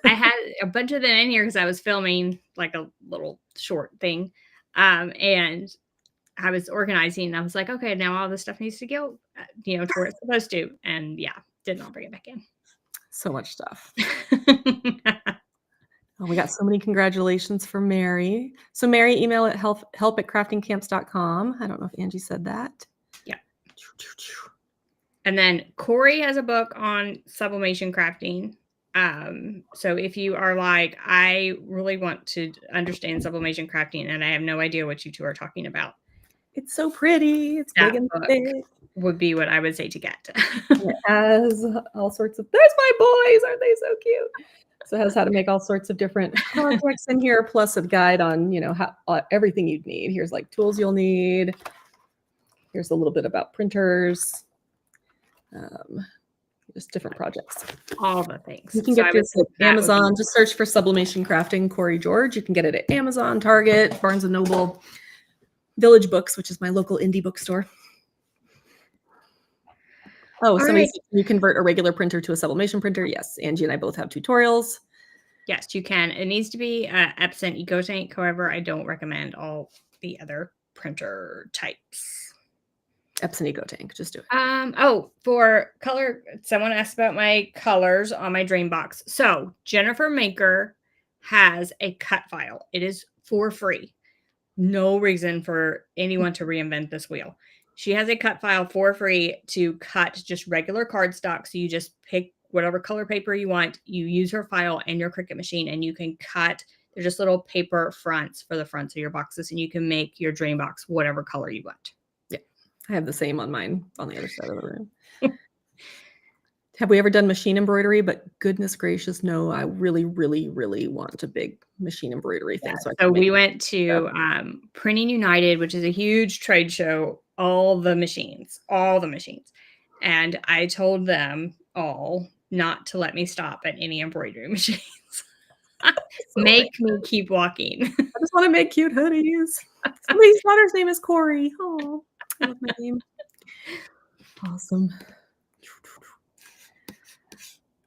I had a bunch of them in here because I was filming like a little short thing. And I was organizing and I was like, okay, now all this stuff needs to go, to where it's supposed to. And yeah, did not bring it back in. So much stuff. Oh, we got so many congratulations for Mary. So Mary, email at help@craftingcamps.com. I don't know if Angie said that. Yeah. And then Corey has a book on sublimation crafting. So if you are like, I really want to understand sublimation crafting and I have no idea what you two are talking about. It's so pretty. It's big and thick. Would be what I would say to get. It has all sorts of, there's my boys. Aren't they so cute? So it has how to make all sorts of different projects in here, plus a guide on, everything you'd need. Here's like tools you'll need. Here's a little bit about printers. Just different projects. All the things. You can get this at Amazon. Just search for Sublimation Crafting Corey George. You can get it at Amazon, Target, Barnes & Noble, Village Books, which is my local indie bookstore. Oh, somebody said, can you convert a regular printer to a sublimation printer? Yes, Angie and I both have tutorials. Yes, you can. It needs to be Epson EcoTank. However, I don't recommend all the other printer types. Epson EcoTank, just do it. Oh, for color, someone asked about my colors on my drain box. So Jennifer Maker has a cut file. It is for free. No reason for anyone to reinvent this wheel. She has a cut file for free to cut just regular cardstock. So you just pick whatever color paper you want. You use her file and your Cricut machine and you can cut. They're just little paper fronts for the fronts of your boxes and you can make your drain box whatever color you want. Yeah, I have the same on mine on the other side of the room. Have we ever done machine embroidery? But goodness gracious, no, I really, really, really want a big machine embroidery thing. Yeah, so we went to Printing United, which is a huge trade show, all the machines. And I told them all not to let me stop at any embroidery machines. Make me keep walking. I just want to make cute hoodies. Somebody's daughter's name is Corey. Oh, I love my name. Awesome.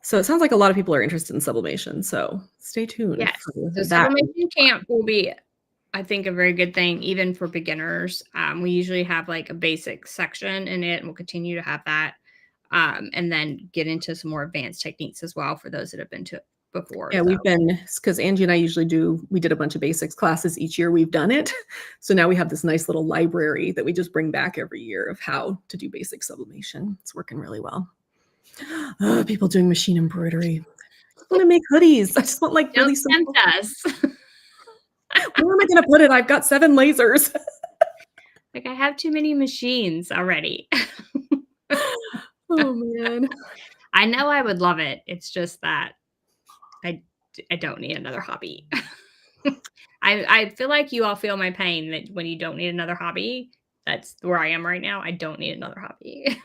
So it sounds like a lot of people are interested in sublimation. So stay tuned. Yes. So sublimation camp will be, I think, a very good thing, even for beginners. We usually have like a basic section in it, and we'll continue to have that. And then get into some more advanced techniques as well for those that have been to it before. Yeah, we've been, because Angie and I we did a bunch of basics classes each year. We've done it. So now we have this nice little library that we just bring back every year of how to do basic sublimation. It's working really well. People doing machine embroidery. I just want to make hoodies. I just want like really simple. Us. Where am I going to put it? I've got 7 lasers. Like I have too many machines already. Oh man. I know I would love it. It's just that I don't need another hobby. I feel like you all feel my pain that when you don't need another hobby, that's where I am right now. I don't need another hobby.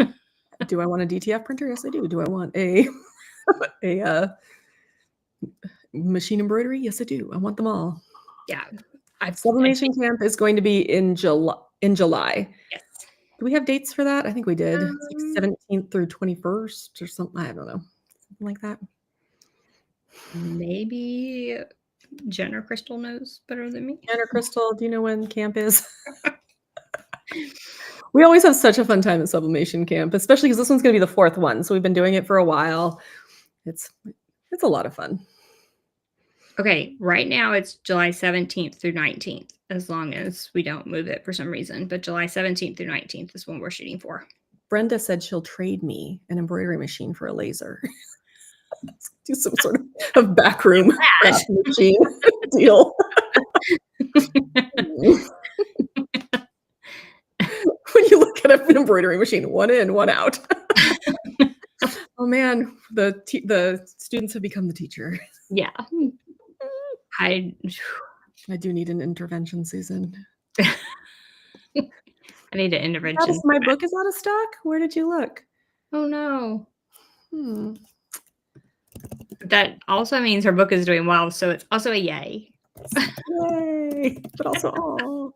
Do I want a DTF printer? Yes, I do. Do I want a machine embroidery? Yes, I do. I want them all. Yeah. Sublimation camp is going to be in July. Yes. Do we have dates for that? I think we did. It's like 17th through 21st or something. I don't know. Something like that. Maybe Jen or Crystal knows better than me. Jen or Crystal, do you know when camp is? We always have such a fun time at sublimation camp, especially because this one's going to be the 4th one. So we've been doing it for a while. It's a lot of fun. Okay, right now it's July 17th through 19th, as long as we don't move it for some reason. But July 17th through 19th is when we're shooting for. Brenda said she'll trade me an embroidery machine for a laser. Do some sort of backroom machine. deal. When you look at an embroidery machine, one in, one out. Oh man, the students have become the teacher. Yeah. I I do need an intervention season. need an intervention. My book is out of stock. Where did you look? Oh no. Hmm. That also means her book is doing well, so it's also a yay. Yay! But also, oh,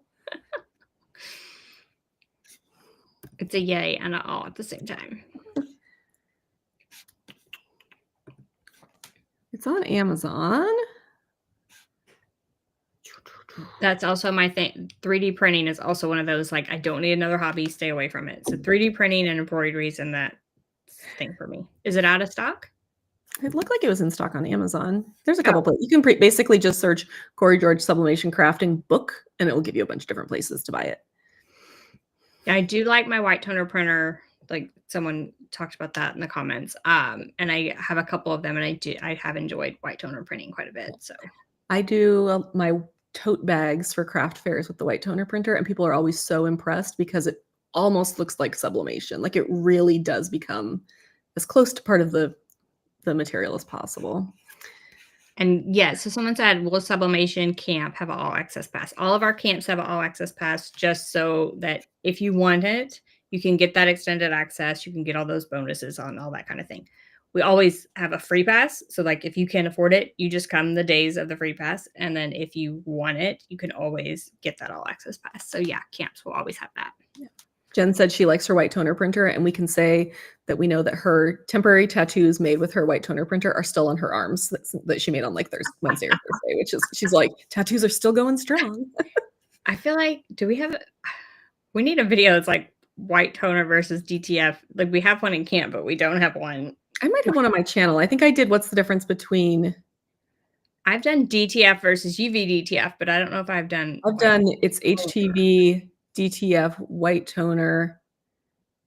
It's a yay and an all at the same time. it's on Amazon. That's also my thing. 3D printing is also one of those, like, I don't need another hobby, stay away from it. So 3D printing and embroidery is in that thing for me. Is it out of stock? It looked like it was in stock on Amazon. There's a couple places. You can basically just search Corey George Sublimation Crafting book, and it will give you a bunch of different places to buy it. I do like my white toner printer. Like someone talked about that in the comments. And I have a couple of them, and I have enjoyed white toner printing quite a bit. So I do my tote bags for craft fairs with the white toner printer, and people are always so impressed because it almost looks like sublimation. Like it really does become as close to part of the material as possible. And yeah, so someone said, will Sublimation Camp have an all access pass? All of our camps have an all access pass, just so that if you want it, you can get that extended access. You can get all those bonuses on all that kind of thing. We always have a free pass. So like if you can't afford it, you just come the days of the free pass. And then if you want it, you can always get that all access pass. So yeah, camps will always have that. Yeah. Jen said she likes her white toner printer, and we can say that we know that her temporary tattoos made with her white toner printer are still on her arms that she made on like Wednesday or Thursday, which is, she's like, tattoos are still going strong. I feel like, we need a video that's like white toner versus DTF. Like we have one in camp, but we don't have one. I might have one on my channel. I think I did what's the difference between. I've done DTF versus UV DTF, but I don't know if I've done. It's HTV, DTF, white toner,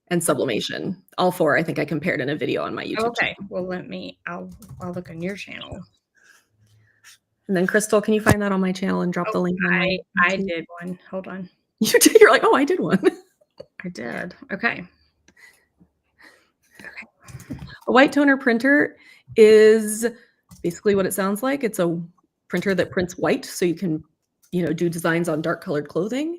and sublimation. All four, I think I compared in a video on my YouTube Okay. channel. Well, I'll look on your channel. And then Crystal, can you find that on my channel and drop the link on my I did one. Hold on. You did? You're like, oh, I did one. I did. Okay. A white toner printer is basically what it sounds like. It's a printer that prints white, so you can, do designs on dark colored clothing.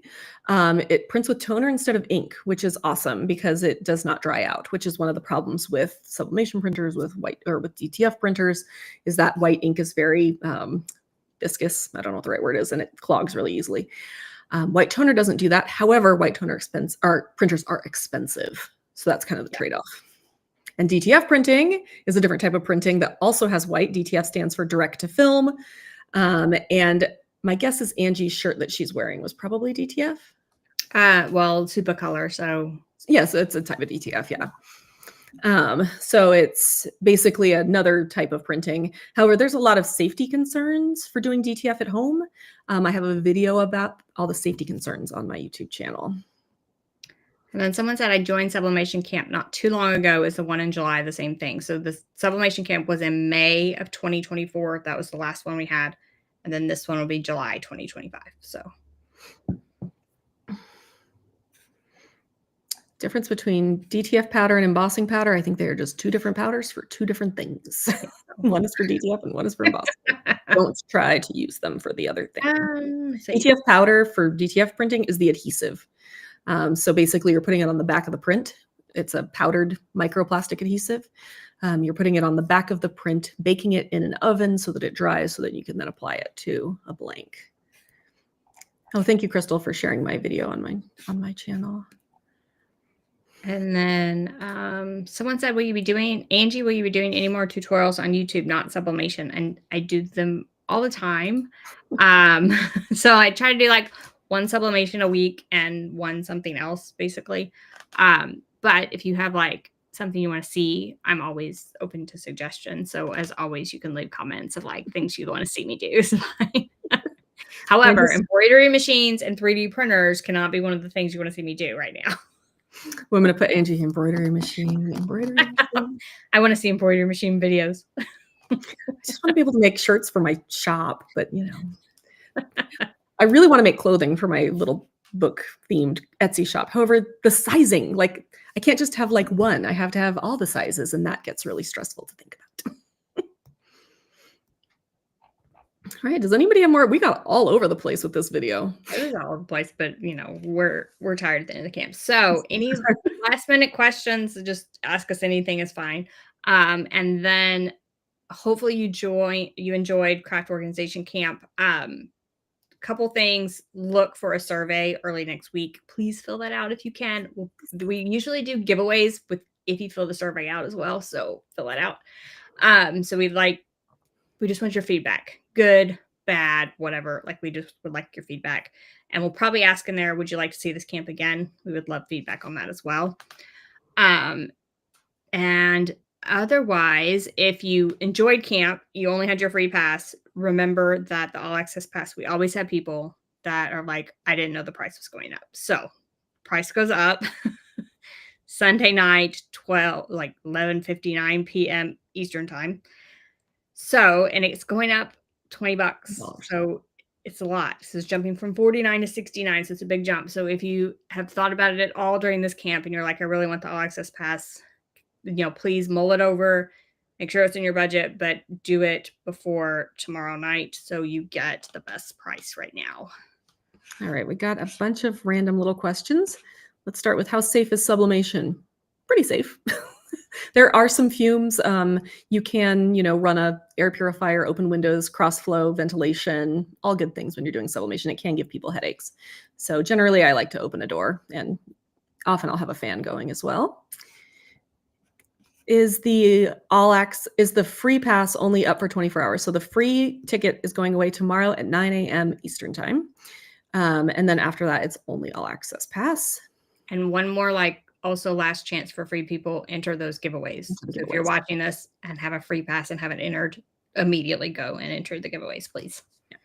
It prints with toner instead of ink, which is awesome because it does not dry out, which is one of the problems with sublimation printers, with DTF printers, is that white ink is very viscous. I don't know what the right word is, and it clogs really easily. White toner doesn't do that. However, white toner printers are expensive. So that's kind of the trade-off. And DTF printing is a different type of printing that also has white. DTF stands for direct to film. And my guess is Angie's shirt that she's wearing was probably DTF. Well, super color. So yes, it's a type of DTF. Yeah. So it's basically another type of printing. However, there's a lot of safety concerns for doing DTF at home. I have a video about all the safety concerns on my YouTube channel. And then someone said, I joined Sublimation Camp not too long ago. Is the one in July the same thing? So the Sublimation Camp was in May of 2024. That was the last one we had. And then this one will be July 2025. So difference between DTF powder and embossing powder, I think they are just two different powders for two different things. One is for DTF and one is for embossing. Don't try to use them for the other thing. DTF powder for DTF printing is the adhesive. So basically you're putting it on the back of the print. It's a powdered microplastic adhesive. You're putting it on the back of the print, baking it in an oven so that it dries so that you can then apply it to a blank. Oh, thank you, Crystal, for sharing my video on my channel. And then someone said, Angie, will you be doing any more tutorials on YouTube, not sublimation? And I do them all the time. So I try to do like one sublimation a week and one something else, basically. But if you have like something you want to see, I'm always open to suggestions. So as always, you can leave comments of like things you want to see me do. However, embroidery machines and 3D printers cannot be one of the things you want to see me do right now. Well, I'm going to put Angie embroidery machine. I want to see embroidery machine videos. I just want to be able to make shirts for my shop, but I really want to make clothing for my little book themed Etsy shop. However, the sizing, like I can't just have like one. I have to have all the sizes, and that gets really stressful to think about. All right. Does anybody have more? We got all over the place with this video. It was all over the place, but we're tired at the end of the camp. So any last minute questions, just ask us anything is fine. And then hopefully you enjoyed craft organization camp. Couple things, look for a survey early next week. Please fill that out if you can. We usually do giveaways if you fill the survey out as well, so fill that out. So we just want your feedback, good, bad, whatever. Like, we just would like your feedback, and we'll probably ask in there, would you like to see this camp again? We would love feedback on that as well. And otherwise, if you enjoyed camp, you only had your free pass, remember that the all access pass, we always have people that are like, I didn't know the price was going up. So price goes up Sunday night, 11:59 p.m. Eastern time. So, and it's going up $20. So it's a lot. So it's jumping from 49 to 69. So it's a big jump. So if you have thought about it at all during this camp and you're like, I really want the all access pass, please mull it over, make sure it's in your budget, but do it before tomorrow night so you get the best price right now. All right, we got a bunch of random little questions. Let's start with, how safe is sublimation? Pretty safe. There are some fumes. You can, run a air purifier, open windows, cross flow, ventilation, all good things when you're doing sublimation. It can give people headaches. So generally I like to open a door, and often I'll have a fan going as well. Is the free pass only up for 24 hours? So the free ticket is going away tomorrow at 9 a.m. Eastern time. And then after that, it's only all access pass. And one more, also last chance for free people, enter those giveaways. So if you're watching this and have a free pass and haven't entered, immediately go and enter the giveaways, please. Yeah.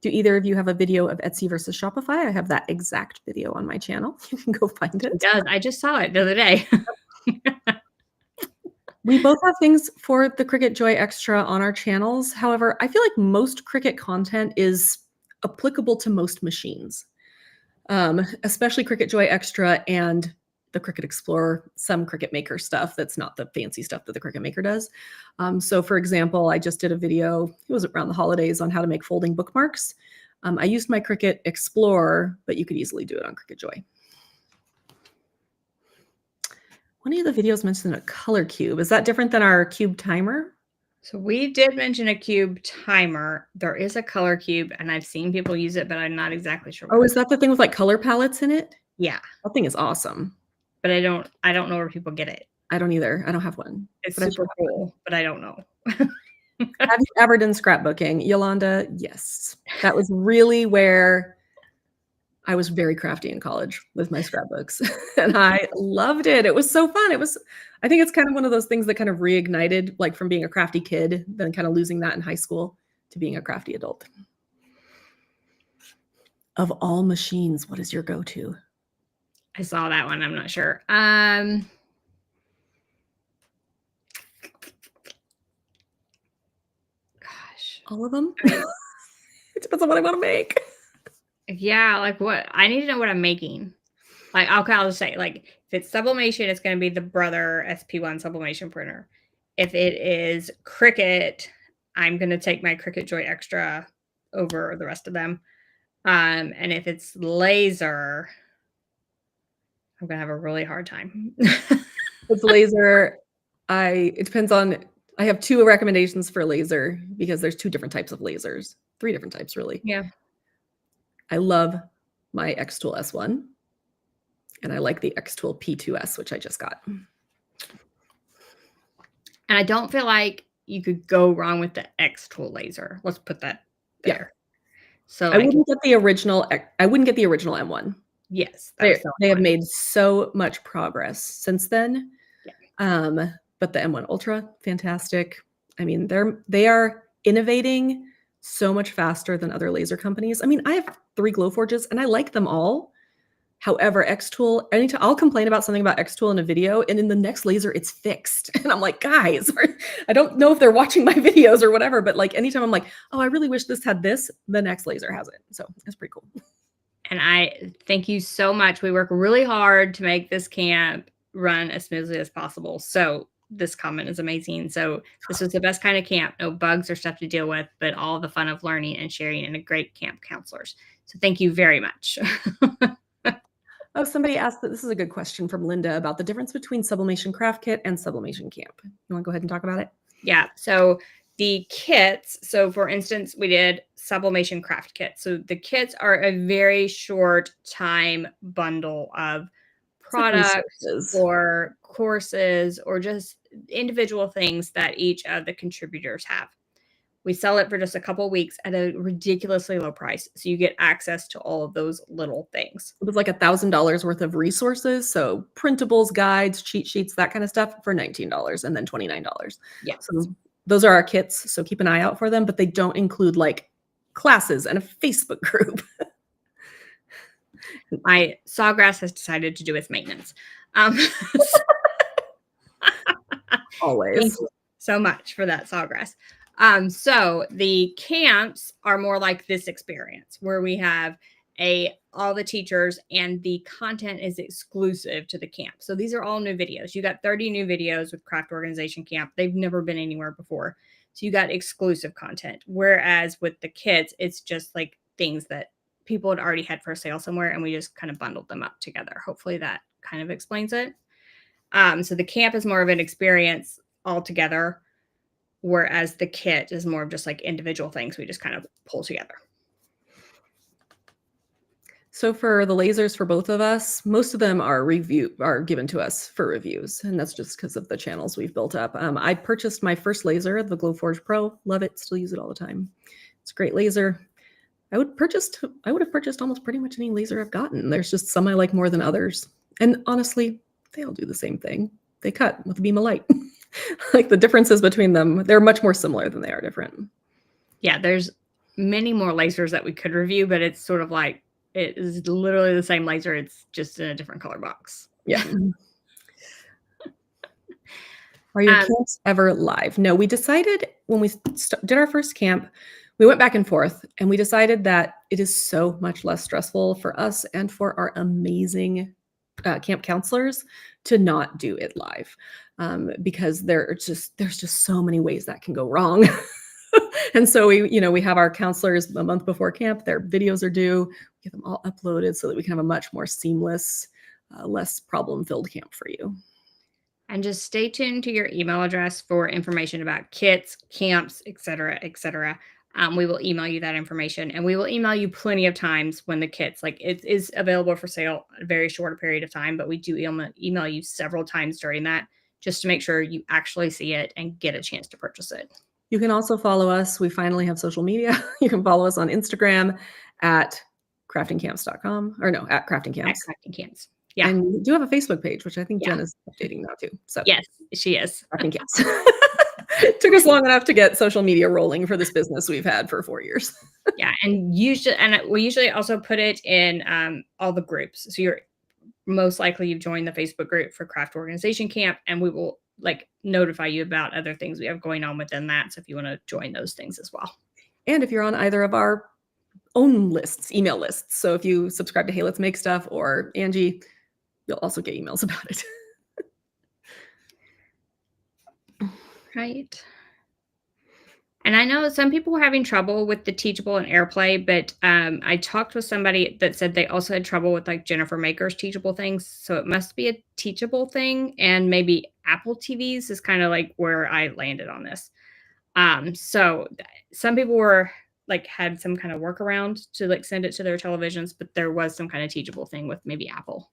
Do either of you have a video of Etsy versus Shopify? I have that exact video on my channel. You can go find it. It does. I just saw it the other day. We both have things for the Cricut Joy Extra on our channels. However, I feel like most Cricut content is applicable to most machines, especially Cricut Joy Extra and the Cricut Explorer, some Cricut Maker stuff that's not the fancy stuff that the Cricut Maker does. So for example, I just did a video, it was around the holidays, on how to make folding bookmarks. I used my Cricut Explorer, but you could easily do it on Cricut Joy. One of the videos mentioned a color cube. Is that different than our cube timer? So we did mention a cube timer. There is a color cube, and I've seen people use it, but I'm not exactly sure. Oh, is that the thing with color palettes in it? Yeah. That thing is awesome. But I don't know where people get it. I don't either. I don't have one. It's super cool, but I don't know. Have you ever done scrapbooking? Yolanda, yes. That was really where I was very crafty in college with my scrapbooks, and I loved it. It was so fun. I think it's kind of one of those things that kind of reignited, from being a crafty kid, then kind of losing that in high school to being a crafty adult. Of all machines, what is your go-to? I saw that one. I'm not sure. Gosh. All of them? It depends on what I want to make. Yeah, what? I need to know what I'm making. I'll just say, if it's sublimation, it's going to be the Brother SP1 sublimation printer. If it is Cricut, I'm going to take my Cricut Joy Extra over the rest of them. And if it's laser, I'm going to have a really hard time. It's laser. It depends on, I have two recommendations for laser, because there's two different types of lasers. Three different types, really. Yeah. I love my X-Tool S1, and I like the X-Tool P2S, which I just got. And I don't feel like you could go wrong with the X-Tool laser. Let's put that there. Yeah. So I wouldn't get the original M1. Yes. They have made so much progress since then. Yeah. But the M1 Ultra, fantastic. I mean, they are innovating so much faster than other laser companies. I mean, I have 3 Glowforges and I like them all. However, Xtool, anytime I'll complain about something about Xtool in a video, and in the next laser, it's fixed. And I'm like, guys, I don't know if they're watching my videos or whatever, but like anytime I'm like, oh, I really wish this had this, the next laser has it. So it's pretty cool. And I thank you so much. We work really hard to make this camp run as smoothly as possible. So this comment is amazing. So this was the best kind of camp. No bugs or stuff to deal with, but all the fun of learning and sharing and a great camp counselors. So thank you very much. Oh, somebody asked that this is a good question from Linda about the difference between Sublimation Craft Kit and Sublimation Camp. You want to go ahead and talk about it? Yeah. So the kits, so for instance, we did Sublimation Craft Kit. So the kits are a very short time bundle of products or courses or just individual things that each of the contributors have. We sell it for just a couple weeks at a ridiculously low price. So you get access to all of those little things. It was like $1,000 worth of resources. So printables, guides, cheat sheets, that kind of stuff for $19 and then $29. Yeah. So those are our kits. So keep an eye out for them, but they don't include like classes and a Facebook group. My sawgrass has decided to do its maintenance. Always. Thank you so much for that, sawgrass. So the camps are more like this experience where we have all the teachers and the content is exclusive to the camp. So these are all new videos. You got 30 new videos with Craft Organization Camp. They've never been anywhere before. So you got exclusive content. Whereas with the kits, it's just like things that people had already had for sale somewhere and we just kind of bundled them up together. Hopefully that kind of explains it. So the camp is more of an experience altogether, whereas the kit is more of just like individual things we just kind of pull together. So for the lasers for both of us, most of them are given to us for reviews, and that's just because of the channels we've built up. I purchased my first laser, the Glowforge Pro. Love it, still use it all the time. It's a great laser. I would have purchased almost pretty much any laser I've gotten. There's just some I like more than others. And honestly, they all do the same thing. They cut with a beam of light. Like the differences between them, they're much more similar than they are different. Yeah, there's many more lasers that we could review, but it's sort of like, it is literally the same laser. It's just in a different color box. Yeah. Are your camps ever live? No, we decided when we did our first camp, we went back and forth and we decided that it is so much less stressful for us and for our amazing camp counselors to not do it live because there's just so many ways that can go wrong. And so we have our counselors a month before camp, their videos are due, we get them all uploaded so that we can have a much more seamless, less problem-filled camp for you. And just stay tuned to your email address for information about kits, camps, etc., etc. We will email you that information and we will email you plenty of times when the kits, like it is available for sale a very short period of time, but we do email you several times during that just to make sure you actually see it and get a chance to purchase it. You can also follow us. We finally have social media. You can follow us on Instagram at craftingcamps.com or no, at craftingcamps. At Crafting Camps. Yeah. And we do have a Facebook page, which I think Jen is updating now too. So yes, she is. Crafting Camps. It took us long enough to get social media rolling for this business we've had for 4 years. Yeah. And we usually also put it in all the groups. So you're most likely you've joined the Facebook group for Craft Organization Camp, and we will like notify you about other things we have going on within that. So if you want to join those things as well. And if you're on either of our own lists, email lists. So if you subscribe to Hey Let's Make Stuff or Angie, you'll also get emails about it. Right. And I know some people were having trouble with the Teachable and AirPlay, but I talked with somebody that said they also had trouble with like Jennifer Maker's Teachable things. So it must be a Teachable thing, and maybe Apple TVs is kind of like where I landed on this. So some people were like had some kind of workaround to like send it to their televisions, but there was some kind of Teachable thing with maybe Apple.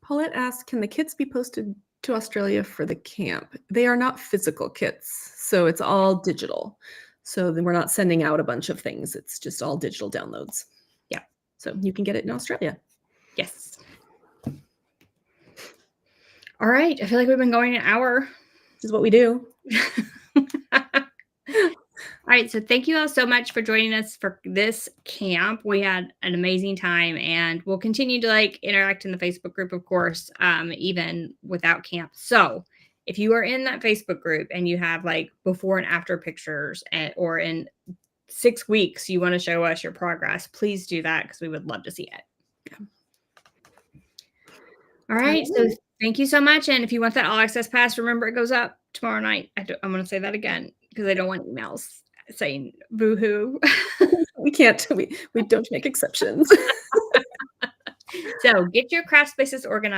Paulette asked, can the kits be posted to Australia for the camp? They are not physical kits, so it's all digital. So then we're not sending out a bunch of things. It's just all digital downloads. Yeah. So you can get it in Australia. Yes. All right. I feel like we've been going an hour. This is what we do. All right, so thank you all so much for joining us for this camp. We had an amazing time, and we'll continue to like interact in the Facebook group, of course, even without camp. So if you are in that Facebook group and you have like before and after pictures, or in 6 weeks you want to show us your progress, please do that because we would love to see it. All right, so thank you so much. And if you want that all access pass, remember it goes up tomorrow night. I'm going to say that again because I don't want emails saying boo-hoo. We can't, we don't make exceptions. So get your craft spaces organized.